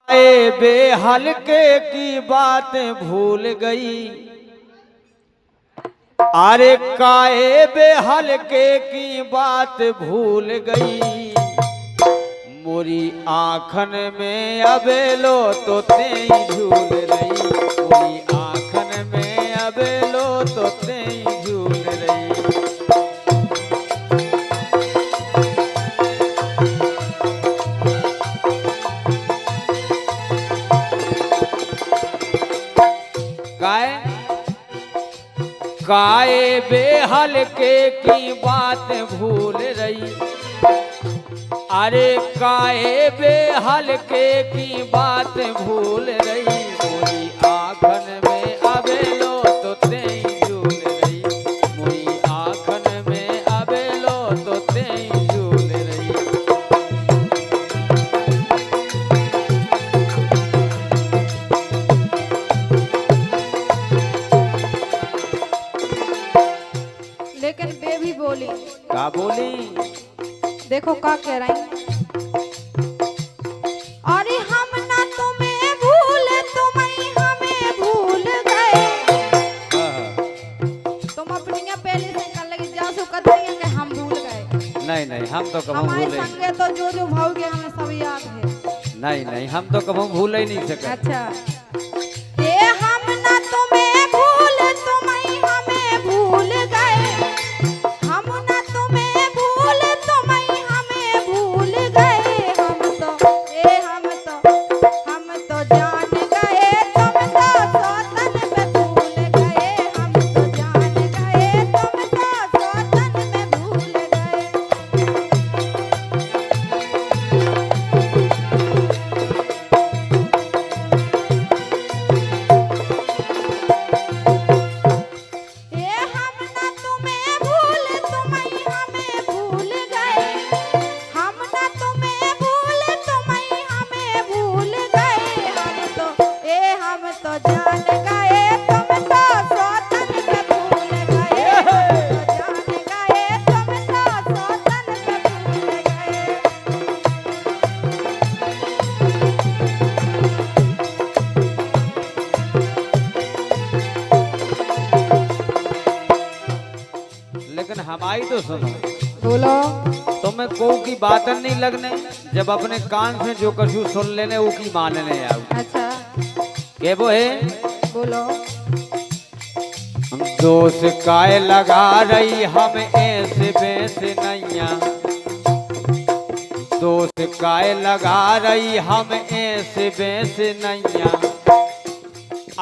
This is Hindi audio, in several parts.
ए बेहलके की बात भूल गई, अरे काए बेहलके की बात भूल गई, मोरी आँखन में अबेलो तो तेई झूल रही, मोरी आँखन में अबेलो तो तेई झूल रही। गाय काए बेहलके की बात भूल रही, अरे काए बेहलके की बात भूल रही, मोरी आँखन में अबेलो तो तेई झूल रही, मोरी आँखन में अबेलो तो तेई झूल रही। लेकिन बे भी बोली, का बोली? देखो का कह रही, अरे हम ना तुम्हें भूले तुम्हें हमें भूल गए। तुम अपनी पहले से कर लगी जासू कर रही है कि हम भूल गए। नहीं नहीं, हम तो कभी हमारे भूले संगे तो जो भावगे हमें सब याद है। नहीं नहीं, हम तो कभी भूल ही नहीं सके। अच्छा, ये हम ना तुम्हें भूले तुम्हें हमें भूल गए, हम ना तुम्हें भूले तुम्हें हमें भूल गए, हम तो जान गए तुम तो सौतन में भूल गए, हम तो जान गए तुम तो सौतन में भूल गए। ये हम ना तुम्हें भूले तुम्हें हमें भूल गए, हम ना तुम्हें भूले तुम्हें हमें भूल गए, हम तो जान गए तुम तो सौतन में भूल गए, हम तो जान गए तुम तो सौतन में भूल गए। लेकिन हमारी तो सुनो, बोलो। तुम्हें को की बात नहीं लगने, जब अपने कान से जो कछु सुन लेने वो की मानने आओ। अच्छा, के वो है बोलो। दोष काय लगा रही हम ऐसे वैसे नैया, दोष काय लगा रही हम ऐसे वैसे नैया,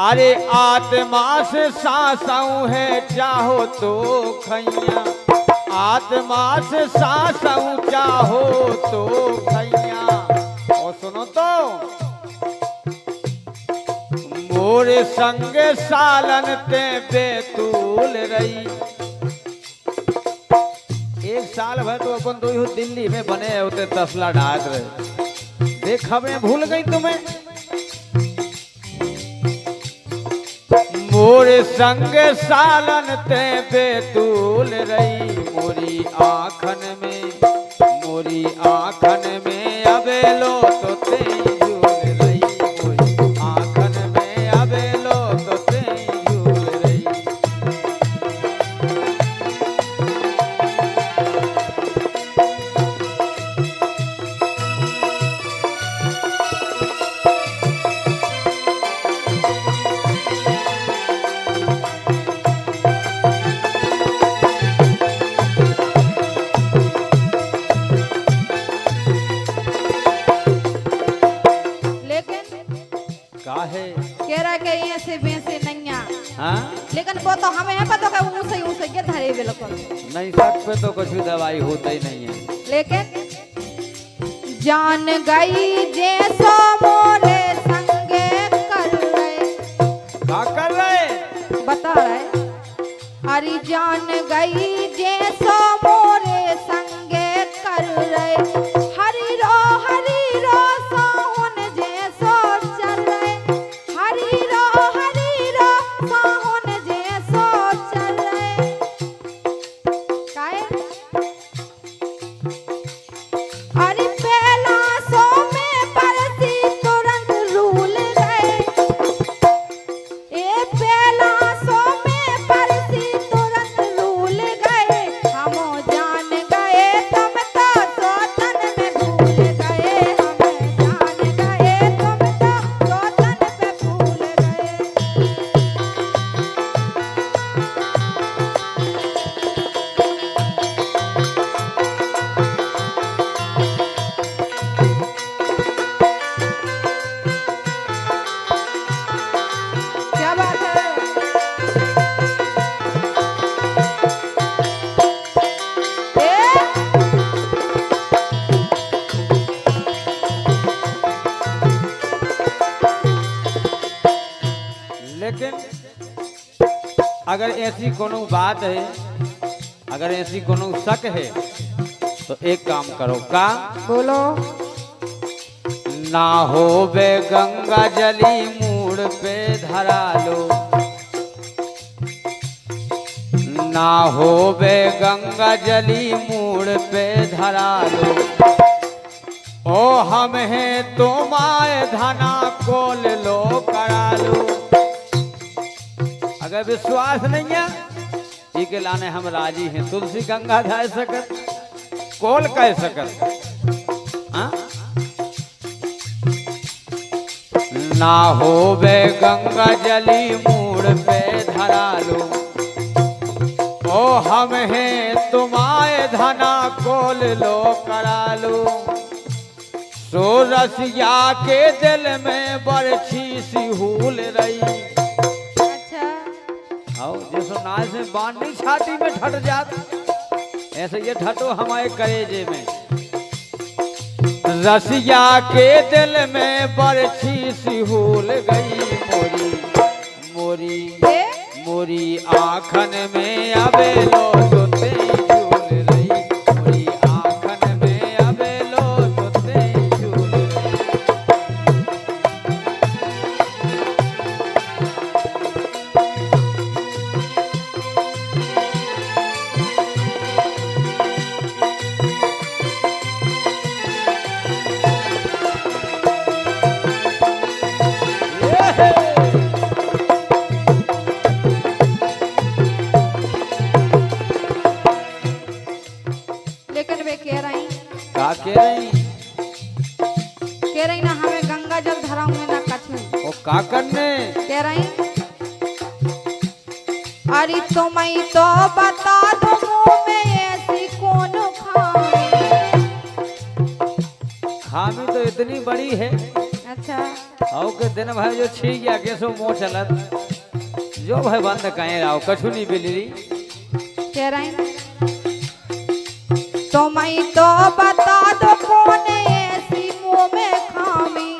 अरे आत्मा से सांसऊ है चाहो तो खैया, आत्मा से सांसऊ चाहो तो खैया। और सुनो तो, मोरे संगे सालन ते बेतूल रही, एक साल भर तो अपन तो यू दिल्ली में बने होते तसला ढाक रहे, देख हमें भूल गई तुम्हें। मोरे संग सालन ते बेतूल रही, मोरी आँखन में अबेलो तो तेई झूल रही, मोरी आँखन में अबेलो तो तेई झूल रही। काहे कह रहा कि ये से वैसे नैया, हाँ? लेकिन वो तो हमें है पता कि ऊँसे ये धरे बिल्कुल नहीं, सक पे तो कुछ दवाई होता ही नहीं है। लेकिन जान गई जैसो मोरे संगे कर रहे, क्या कर रहे? बता रहे, अरे जान गई जैसो मोरे संगे कर रहे, हरी रो साहुन जैसो चल रहे, हरी रो साहुन जैसो चल रहे। काहे? अरे पहला सो में परसी तो लेकिन अगर ऐसी कोनो बात है, अगर ऐसी कोनो शक है तो एक काम करो। का बोलो। ना हो बे गंगा जली मूड पे धरा लो, ना हो बे गंगा जली मूड पे धरा लो। ओ हम हैं तुम्हारे धना कोल लो करा लो। अगर विश्वास नहीं है के लाने हम राजी हैं। तुलसी गंगा धाय सकत, कोल कह सकत। हाँ? ना हो बे गंगा जली मूड पे धरा लो। ओ हम हैं तुम्हारे धना कोल लो करा लो। सो रसिया के दिल में बरछी सी हूल रही। जैसो नाच में बांधी छाती में ठट जात, ऐसे ये ठटो हमारे कलेजे में। रसिया के दिल में बरछी सी हूल गई। मोरी मोरी मोरी आँखन में अबे लो सोते झूल रही। मोरी आँखन में अबे लो सोते झूल रही। लेकिन वे कह रही कह रही ना हमें गंगा जल धराऊंगे ना कछु। ओ का करने कह रही अरे तुम्हें तो बता दो मुंह में ऐसी कौन खामी तो इतनी बड़ी है। अच्छा आओ के दिन भाई जो छी गया कैसो मोह चलत जो भाई बंद कहे आओ कछु नहीं बिली। कह रही तुम्हें तो बता दो कौन ऐसी मुंह में खामी।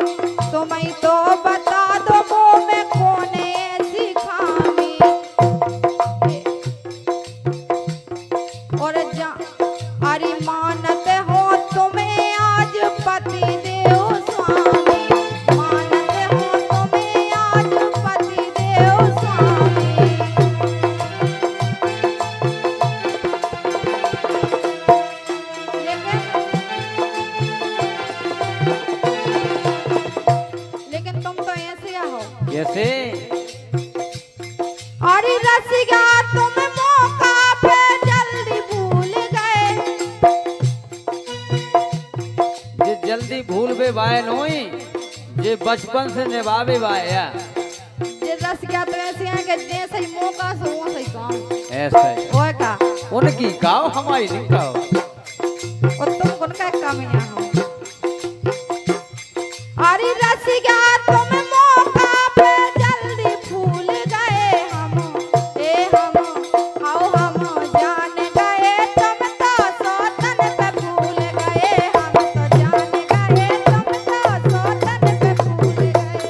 तुम्हें तो बता दो मुंह में कौन ऐसी खामी। और अरे मानत हो तुम्हें आज पति देव स्वामी। मानत हो तुम्हें आज पति देव स्वामी। लेकिन तुम तो ऐसे हो कैसे? अरे रसिया तुम मौका पे जल्दी भूल गए। जे जल्दी भूल बे बाय नोई, जे बचपन से निभावे बाया। ये रसिया तो ऐसे हैं कि जैसे ही मौका से वो सही काम ऐसे होए का। उनकी गाँव हमारी नहीं गाँव। और तुम उनका काम ही नहीं हो। अरे रसिया तुम मौका पे जल्दी भूल गए। हम आओ हम जान गए तुम तो सौतन पे भूल गए। हम तो जान गए तुम तो सौतन पे भूल गए।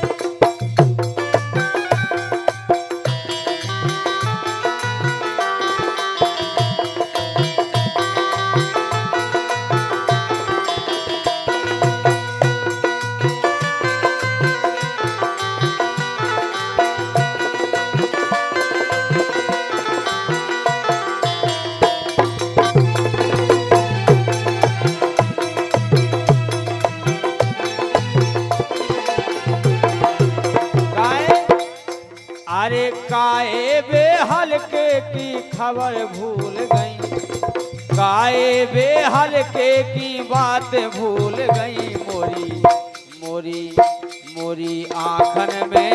अरे काए बे हल्के की खबर भूल गई। काए बे हल्के की बात भूल गई। मोरी मोरी मोरी आँखन में